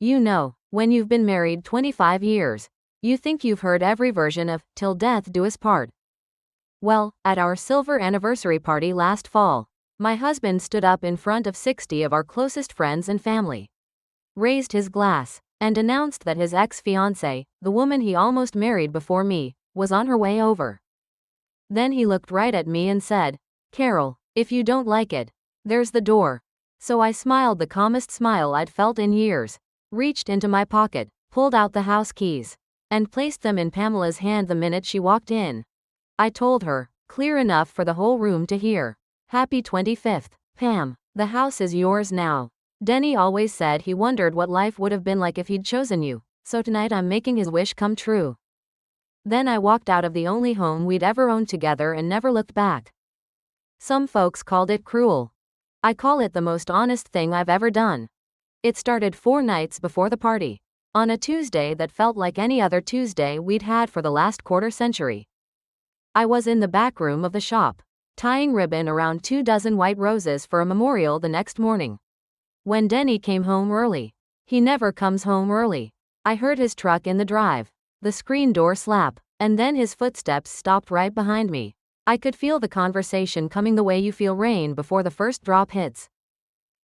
When you've been married 25 years, you think you've heard every version of "till death do us part." Well, at our silver anniversary party last fall, my husband stood up in front of 60 of our closest friends and family, raised his glass, and announced that his ex-fiancée, the woman he almost married before me, was on her way over. Then he looked right at me and said, "Carol, if you don't like it, there's the door." So I smiled the calmest smile I'd felt in years, reached into my pocket, pulled out the house keys, and placed them in Pamela's hand the minute she walked in. I told her, clear enough for the whole room to hear, "Happy 25th, Pam. The house is yours now. Denny always said he wondered what life would have been like if he'd chosen you, so tonight I'm making his wish come true." Then I walked out of the only home we'd ever owned together and never looked back. Some folks called it cruel. I call it the most honest thing I've ever done. It started 4 nights before the party, on a Tuesday that felt like any other Tuesday we'd had for the last quarter century. I was in the back room of the shop, tying ribbon around 24 white roses for a memorial the next morning, when Denny came home early. He never comes home early. I heard his truck in the drive, the screen door slap, and then his footsteps stopped right behind me. I could feel the conversation coming the way you feel rain before the first drop hits.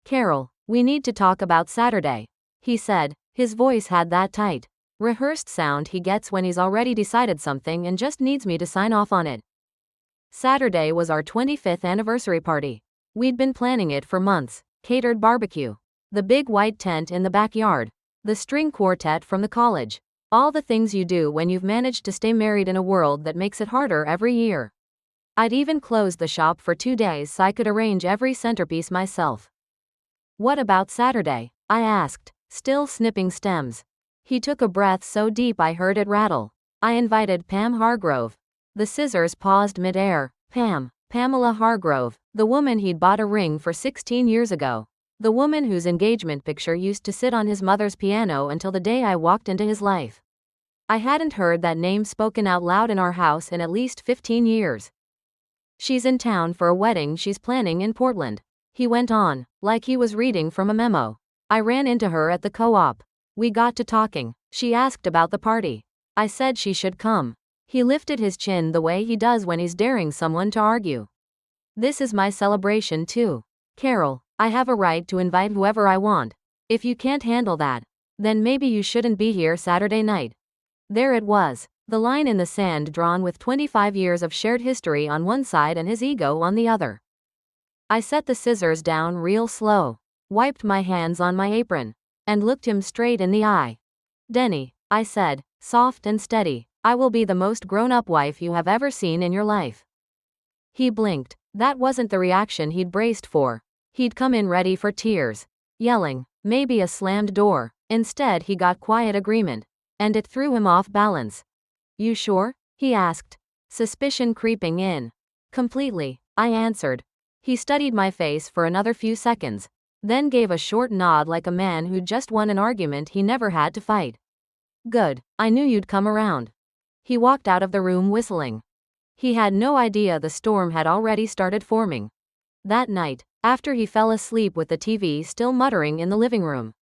"Carol, we need to talk about Saturday," he said. His voice had that tight, rehearsed sound he gets when he's already decided something and just needs me to sign off on it. Saturday was our 25th anniversary party. We'd been planning it for months. Catered barbecue, the big white tent in the backyard, the string quartet from the college, all the things you do when you've managed to stay married in a world that makes it harder every year. I'd even closed the shop for 2 days so I could arrange every centerpiece myself. "What about Saturday?" I asked, still snipping stems. He took a breath so deep I heard it rattle. "I invited Pam Hargrove." The scissors paused mid-air. Pamela Hargrove, the woman he'd bought a ring for 16 years ago. The woman whose engagement picture used to sit on his mother's piano until the day I walked into his life. I hadn't heard that name spoken out loud in our house in at least 15 years. "She's in town for a wedding she's planning in Portland," he went on, like he was reading from a memo. "I ran into her at the co-op. We got to talking. She asked about the party. I said she should come." He lifted his chin the way he does when he's daring someone to argue. "This is my celebration too. Carol, I have a right to invite whoever I want. If you can't handle that, then maybe you shouldn't be here Saturday night." There it was, the line in the sand drawn with 25 years of shared history on one side and his ego on the other. I set the scissors down real slow, wiped my hands on my apron, and looked him straight in the eye. "Denny," I said, soft and steady, "I will be the most grown-up wife you have ever seen in your life." He blinked. That wasn't the reaction he'd braced for. He'd come in ready for tears, yelling, maybe a slammed door. Instead he got quiet agreement, and it threw him off balance. "You sure?" he asked, suspicion creeping in. "Completely," I answered. He studied my face for another few seconds, then gave a short nod like a man who'd just won an argument he never had to fight. "Good, I knew you'd come around." He walked out of the room whistling. He had no idea the storm had already started forming. That night, after he fell asleep with the TV still muttering in the living room,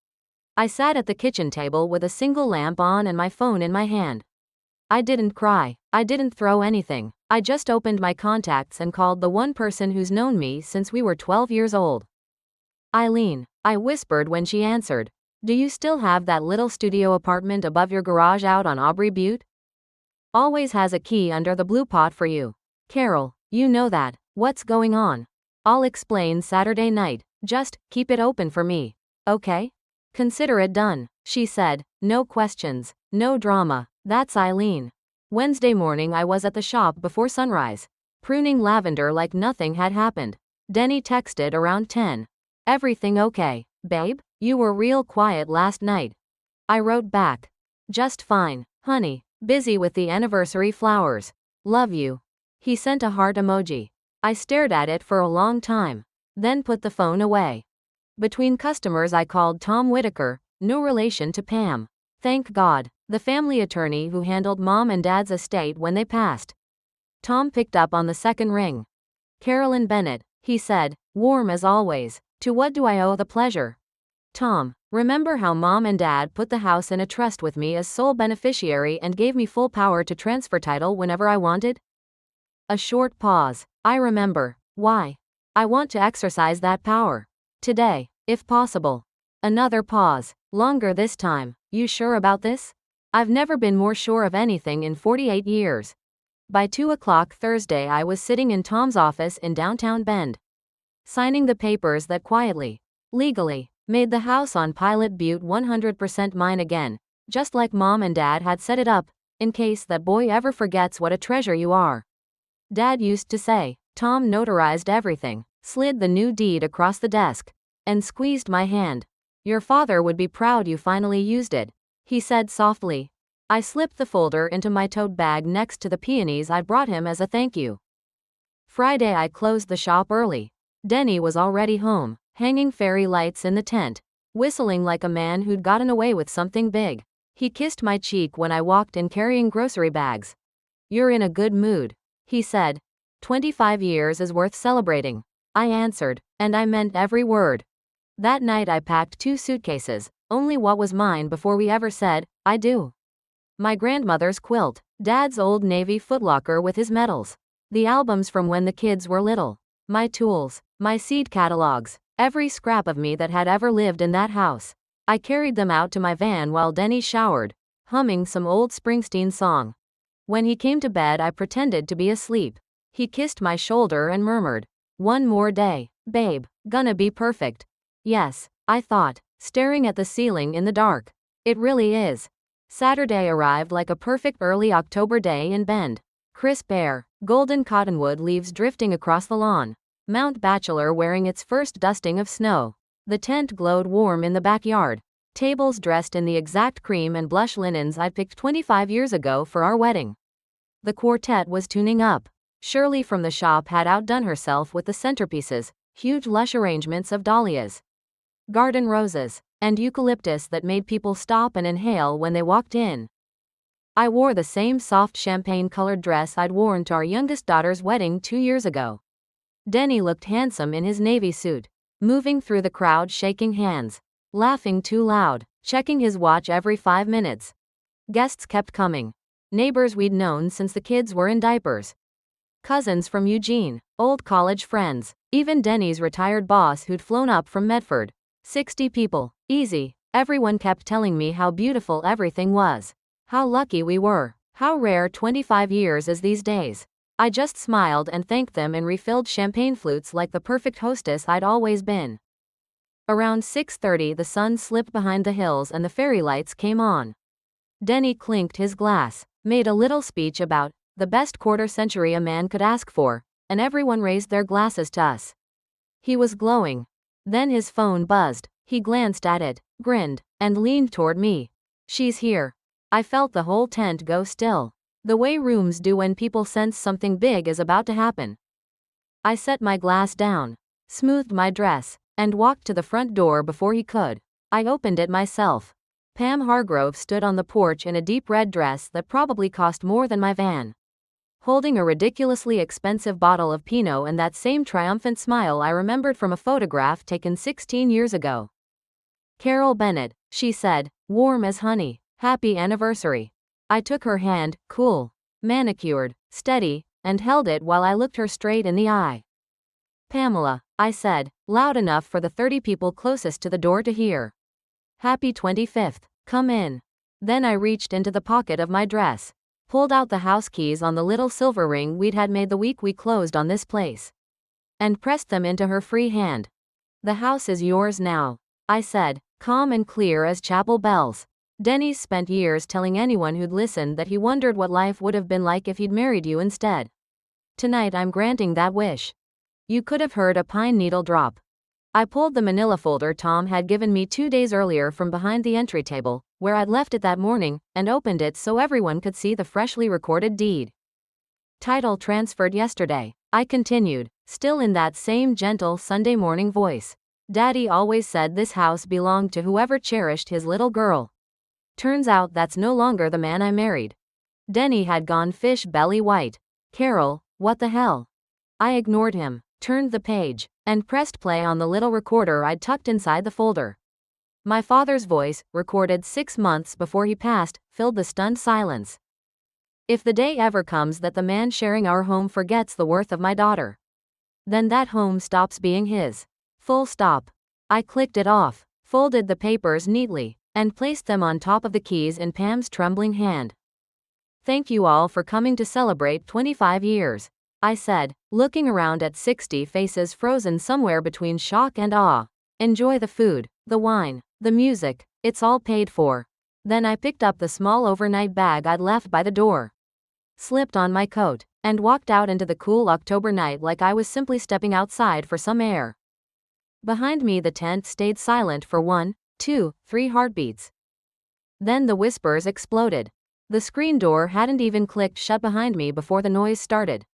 I sat at the kitchen table with a single lamp on and my phone in my hand. I didn't cry, I didn't throw anything, I just opened my contacts and called the one person who's known me since we were 12 years old. "Eileen," I whispered when she answered. "Do you still have that little studio apartment above your garage out on Aubrey Butte? Always has a key under the blue pot for you. Carol, you know that. What's going on? I'll explain Saturday night. Just keep it open for me, okay? Consider it done," she said. No questions, no drama. That's Eileen. Wednesday morning I was at the shop before sunrise, pruning lavender like nothing had happened. Denny texted around 10. "Everything okay, babe? You were real quiet last night." I wrote back. "Just fine, honey. Busy with the anniversary flowers. Love you." He sent a heart emoji. I stared at it for a long time, then put the phone away. Between customers I called Tom Whitaker, no relation to Pam. Thank God, the family attorney who handled Mom and Dad's estate when they passed. Tom picked up on the second ring. "Carolyn Bennett," he said, warm as always. "To what do I owe the pleasure?" Tom, remember how Mom and Dad put the house in a trust with me as sole beneficiary and gave me full power to transfer title whenever I wanted? A short pause. I remember. Why? I want to exercise that power. Today, if possible. Another pause. Longer this time. You sure about this? I've never been more sure of anything in 48 years. By 2 o'clock Thursday, I was sitting in Tom's office in downtown Bend, signing the papers that quietly, legally, made the house on Pilot Butte 100% mine again, just like Mom and Dad had set it up, in case that boy ever forgets what a treasure you are. Dad used to say. Tom notarized everything, slid the new deed across the desk, and squeezed my hand. Your father would be proud you finally used it, he said softly. I slipped the folder into my tote bag next to the peonies I brought him as a thank you. Friday I closed the shop early. Denny was already home, hanging fairy lights in the tent, whistling like a man who'd gotten away with something big. He kissed my cheek when I walked in carrying grocery bags. You're in a good mood, he said. 25 years is worth celebrating, I answered, and I meant every word. That night I packed 2 suitcases, only what was mine before we ever said, I do. My grandmother's quilt, Dad's old Navy footlocker with his medals, the albums from when the kids were little, my tools, my seed catalogs, every scrap of me that had ever lived in that house. I carried them out to my van while Denny showered, humming some old Springsteen song. When he came to bed I pretended to be asleep. He kissed my shoulder and murmured, "One more day, babe, gonna be perfect." Yes, I thought, staring at the ceiling in the dark. It really is. Saturday arrived like a perfect early October day in Bend. Crisp air, golden cottonwood leaves drifting across the lawn, Mount Bachelor wearing its first dusting of snow. The tent glowed warm in the backyard, tables dressed in the exact cream and blush linens I'd picked 25 years ago for our wedding. The quartet was tuning up. Shirley from the shop had outdone herself with the centerpieces, huge lush arrangements of dahlias, garden roses, and eucalyptus that made people stop and inhale when they walked in. I wore the same soft champagne-colored dress I'd worn to our youngest daughter's wedding 2 years ago. Denny looked handsome in his navy suit, moving through the crowd shaking hands, laughing too loud, checking his watch every 5 minutes. Guests kept coming. Neighbors we'd known since the kids were in diapers. Cousins from Eugene, old college friends, even Denny's retired boss who'd flown up from Medford. 60 people, easy. Everyone kept telling me how beautiful everything was. How lucky we were. How rare 25 years is these days. I just smiled and thanked them and refilled champagne flutes like the perfect hostess I'd always been. Around 6:30 the sun slipped behind the hills and the fairy lights came on. Denny clinked his glass, made a little speech about the best quarter century a man could ask for, and everyone raised their glasses to us. He was glowing. Then his phone buzzed. He glanced at it, grinned, and leaned toward me. She's here. I felt the whole tent go still, the way rooms do when people sense something big is about to happen. I set my glass down, smoothed my dress, and walked to the front door before he could. I opened it myself. Pam Hargrove stood on the porch in a deep red dress that probably cost more than my van, holding a ridiculously expensive bottle of Pinot and that same triumphant smile I remembered from a photograph taken 16 years ago. "Carol Bennett," she said, warm as honey. "Happy anniversary." I took her hand, cool, manicured, steady, and held it while I looked her straight in the eye. "Pamela," I said, loud enough for the 30 people closest to the door to hear. "Happy 25th. Come in." Then I reached into the pocket of my dress, pulled out the house keys on the little silver ring we'd had made the week we closed on this place, and pressed them into her free hand. "The house is yours now," I said, calm and clear as chapel bells. Denny's spent years telling anyone who'd listened that he wondered what life would have been like if he'd married you instead. Tonight I'm granting that wish. You could have heard a pine needle drop. I pulled the manila folder Tom had given me 2 days earlier from behind the entry table, where I'd left it that morning, and opened it so everyone could see the freshly recorded deed. "Title transferred yesterday," I continued, still in that same gentle Sunday morning voice. "Daddy always said this house belonged to whoever cherished his little girl. Turns out that's no longer the man I married." Denny had gone fish belly white. "Carol, what the hell?" I ignored him, turned the page, and pressed play on the little recorder I'd tucked inside the folder. My father's voice, recorded 6 months before he passed, filled the stunned silence. If the day ever comes that the man sharing our home forgets the worth of my daughter, then that home stops being his. Full stop. I clicked it off, folded the papers neatly, and placed them on top of the keys in Pam's trembling hand. Thank you all for coming to celebrate 25 years, I said, looking around at 60 faces frozen somewhere between shock and awe. Enjoy the food, the wine, the music, it's all paid for. Then I picked up the small overnight bag I'd left by the door, slipped on my coat, and walked out into the cool October night like I was simply stepping outside for some air. Behind me the tent stayed silent for 1, 2, 3 heartbeats. Then the whispers exploded. The screen door hadn't even clicked shut behind me before the noise started.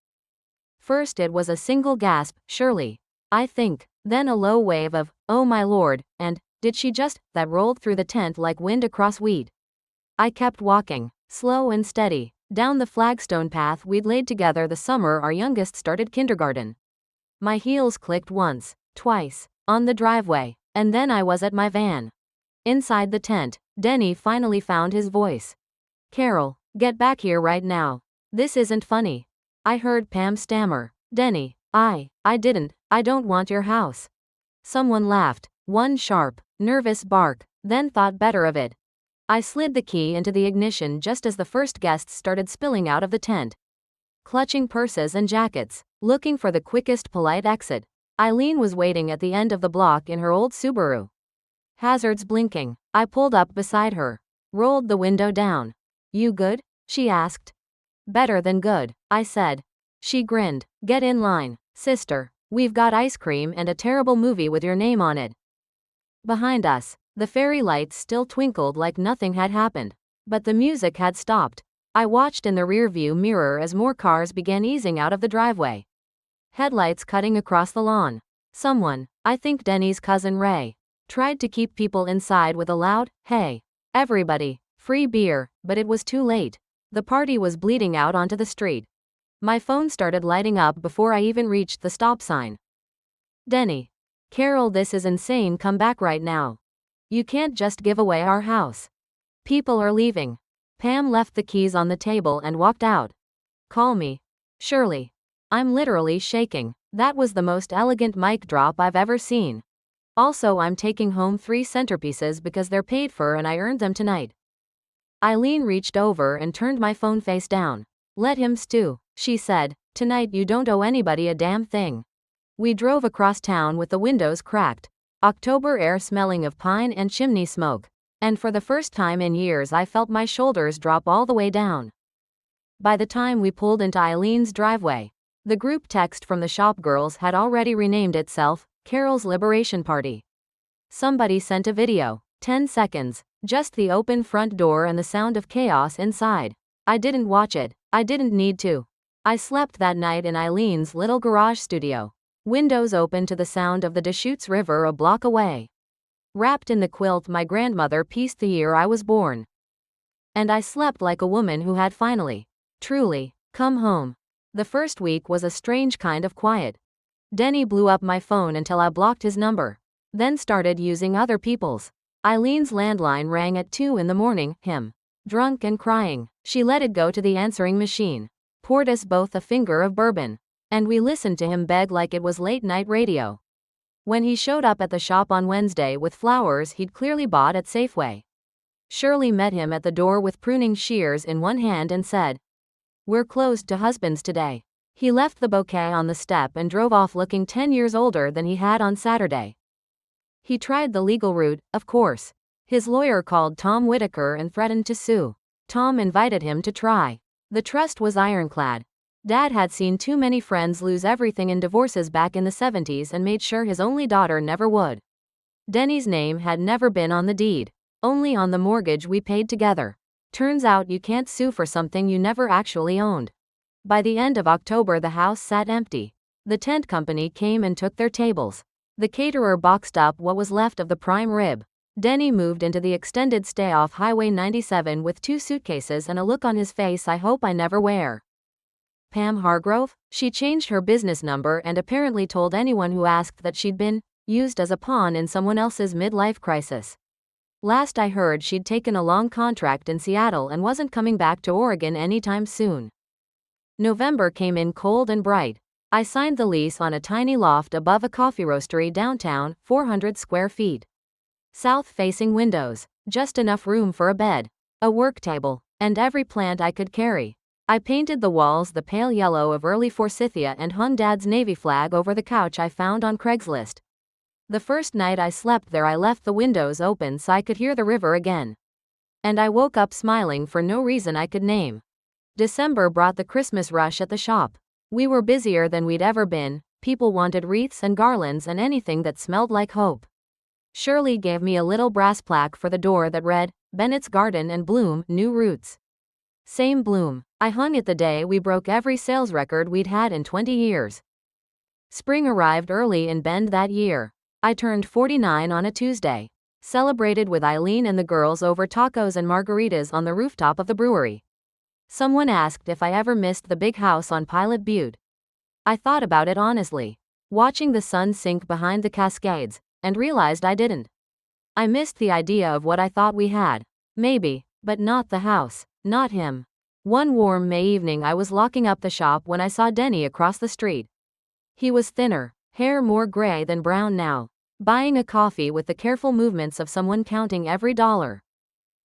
First it was a single gasp, surely, I think, then a low wave of, oh my lord, and, did she just, that rolled through the tent like wind across wheat. I kept walking, slow and steady, down the flagstone path we'd laid together the summer our youngest started kindergarten. My heels clicked once, twice, on the driveway, and then I was at my van. Inside the tent, Denny finally found his voice. Carol, get back here right now. This isn't funny. I heard Pam stammer. Denny, I don't want your house. Someone laughed, one sharp, nervous bark, then thought better of it. I slid the key into the ignition just as the first guests started spilling out of the tent, clutching purses and jackets, looking for the quickest polite exit. Eileen was waiting at the end of the block in her old Subaru, hazards blinking. I pulled up beside her, rolled the window down. You good? She asked. Better than good, I said. She grinned. Get in line, sister. We've got ice cream and a terrible movie with your name on it. Behind us, the fairy lights still twinkled like nothing had happened, but the music had stopped. I watched in the rearview mirror as more cars began easing out of the driveway, headlights cutting across the lawn. Someone, I think Denny's cousin Ray, tried to keep people inside with a loud, hey, everybody, free beer, but it was too late. The party was bleeding out onto the street. My phone started lighting up before I even reached the stop sign. Denny. Carol, this is insane, come back right now. You can't just give away our house. People are leaving. Pam left the keys on the table and walked out. Call me. Shirley. I'm literally shaking. That was the most elegant mic drop I've ever seen. Also, I'm taking home 3 centerpieces because they're paid for and I earned them tonight. Eileen reached over and turned my phone face down. Let him stew, she said. Tonight you don't owe anybody a damn thing. We drove across town with the windows cracked, October air smelling of pine and chimney smoke, and for the first time in years I felt my shoulders drop all the way down. By the time we pulled into Eileen's driveway, the group text from the shop girls had already renamed itself Carol's Liberation Party. Somebody sent a video, 10 seconds, just the open front door and the sound of chaos inside. I didn't watch it, I didn't need to. I slept that night in Eileen's little garage studio, windows open to the sound of the Deschutes River a block away. Wrapped in the quilt my grandmother pieced the year I was born. And I slept like a woman who had finally, truly, come home. The first week was a strange kind of quiet. Denny blew up my phone until I blocked his number, then started using other people's. Eileen's landline rang at 2 in the morning, him, drunk and crying. She let it go to the answering machine, poured us both a finger of bourbon, and we listened to him beg like it was late-night radio. When he showed up at the shop on Wednesday with flowers he'd clearly bought at Safeway, Shirley met him at the door with pruning shears in one hand and said, "We're closed to husbands today." He left the bouquet on the step and drove off looking 10 years older than he had on Saturday. He tried the legal route, of course. His lawyer called Tom Whitaker and threatened to sue. Tom invited him to try. The trust was ironclad. Dad had seen too many friends lose everything in divorces back in the 70s and made sure his only daughter never would. Denny's name had never been on the deed, only on the mortgage we paid together. Turns out you can't sue for something you never actually owned. By the end of October the house sat empty. The tent company came and took their tables. The caterer boxed up what was left of the prime rib. Denny moved into the extended stay off Highway 97 with 2 suitcases and a look on his face I hope I never wear. Pam Hargrove? She changed her business number and apparently told anyone who asked that she'd been used as a pawn in someone else's midlife crisis. Last I heard, she'd taken a long contract in Seattle and wasn't coming back to Oregon anytime soon. November came in cold and bright. I signed the lease on a tiny loft above a coffee roastery downtown, 400 square feet. South-facing windows, just enough room for a bed, a work table, and every plant I could carry. I painted the walls the pale yellow of early forsythia and hung Dad's Navy flag over the couch I found on Craigslist. The first night I slept there, I left the windows open so I could hear the river again. And I woke up smiling for no reason I could name. December brought the Christmas rush at the shop. We were busier than we'd ever been. People wanted wreaths and garlands and anything that smelled like hope. Shirley gave me a little brass plaque for the door that read, "Bennett's Garden and Bloom, New Roots." Same bloom. I hung it the day we broke every sales record we'd had in 20 years. Spring arrived early in Bend that year. I turned 49 on a Tuesday. Celebrated with Eileen and the girls over tacos and margaritas on the rooftop of the brewery. Someone asked if I ever missed the big house on Pilot Butte. I thought about it honestly, watching the sun sink behind the Cascades, and realized I didn't. I missed the idea of what I thought we had. Maybe, but not the house, not him. One warm May evening I was locking up the shop when I saw Denny across the street. He was thinner, hair more gray than brown now, buying a coffee with the careful movements of someone counting every dollar.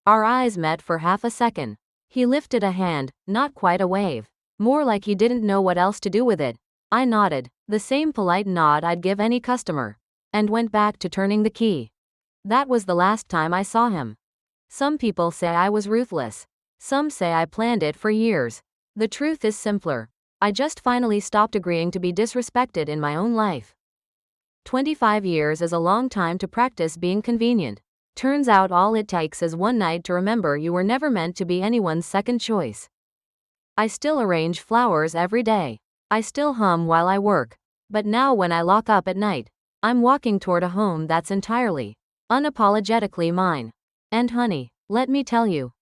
Our eyes met for half a second. He lifted a hand, not quite a wave, more like he didn't know what else to do with it. I nodded, the same polite nod I'd give any customer, and went back to turning the key. That was the last time I saw him. Some people say I was ruthless. Some say I planned it for years. The truth is simpler. I just finally stopped agreeing to be disrespected in my own life. 25 years is a long time to practice being convenient. Turns out all it takes is one night to remember you were never meant to be anyone's second choice. I still arrange flowers every day. I still hum while I work. But now when I lock up at night, I'm walking toward a home that's entirely, unapologetically mine. And honey, let me tell you,